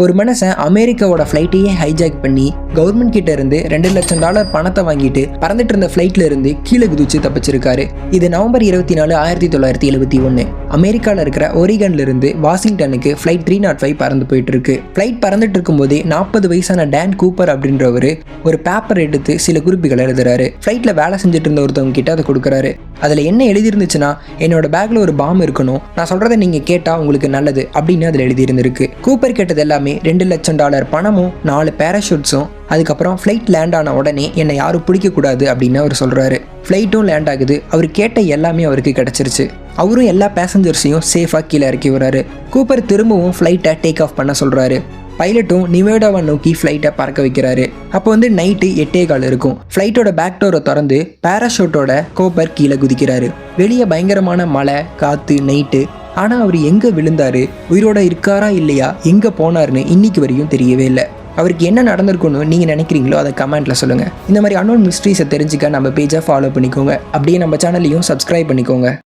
ஒரு மனுஷன் அமெரிக்காவோட ஃப்ளைட்டையே ஹைஜாக் பண்ணி கவர்மெண்ட் கிட்ட இருந்து $2 லட்சம் பணத்தை வாங்கிட்டு பறந்துட்டு இருந்த ஃப்ளைட்ல இருந்து கீழே குதிச்சு தப்பிச்சிருக்காரு. இது நவம்பர் 24, 1971 அமெரிக்காவில் இருக்கிற ஒரிகன்ல இருந்து வாஷிங்டனுக்கு ஃப்ளைட் 305 பறந்து போயிட்டு இருக்கு. ஃப்ளைட் பறந்துட்டு இருக்கும் போதே 40 வயசான டான் கூப்பர் அப்படின்றவரு ஒரு பேப்பர் எடுத்து சில குறிப்புகளை எழுதுறாரு. ஃப்ளைட்ல வேலை செஞ்சுட்டு இருந்த ஒருத்தவங்க கிட்ட அதை கொடுக்குறாரு. அதுல என்ன எழுதிருந்துச்சுன்னா, என்னோட பேக்ல ஒரு பாம் இருக்கணும், நான் சொல்றதை நீங்க கேட்டா உங்களுக்கு நல்லது அப்படின்னு அதுல எழுதியிருந்திருக்கு. கூப்பர் கேட்டது எல்லாமே $2 லட்சம் பணமும் 4 பேராஷூட்ஸும், அதுக்கப்புறம் ஃப்ளைட் லேண்ட் ஆன உடனே என்னை யாரும் பிடிக்கக்கூடாது அப்படின்னு அவர் சொல்றாரு. ஃப்ளைட்டும் லேண்ட் ஆகுது. அவர் கேட்ட எல்லாமே அவருக்கு கிடைச்சிருச்சு. அவரும் எல்லா பேசஞ்சர்ஸையும் சேஃபாக கீழே இறக்கி வர்றாரு. கூப்பர் திரும்பவும் ஃப்ளைட்டை டேக் ஆஃப் பண்ண சொல்றாரு. பைலட்டும் நிவேடாவை நோக்கி ஃப்ளைட்டை பறக்க வைக்கிறாரு. அப்போ நைட்டு 8:15 இருக்கும். ஃப்ளைட்டோட பேக் டோரை திறந்து பேராஷூட்டோட கூப்பர் கீழே குதிக்கிறாரு. வெளியே பயங்கரமான மழை, காற்று, நைட்டு. ஆனால் அவர் எங்கே விழுந்தாரு, உயிரோட இருக்காரா இல்லையா, எங்கே போனாருன்னு இன்னைக்கு வரையும் தெரியவே இல்லை. அவருக்கு என்ன நடந்திருக்குன்னு நீங்கள் நினைக்கிறீங்களோ அதை கமெண்ட்டில் சொல்லுங்கள். இந்த மாதிரி அன்னோன் மிஸ்ட்ரீஸை தெரிஞ்சுக்க நம்ம பேஜை ஃபாலோ பண்ணிக்கோங்க. அப்படியே நம்ம சேனலையும் சப்ஸ்கிரைப் பண்ணிக்கோங்க.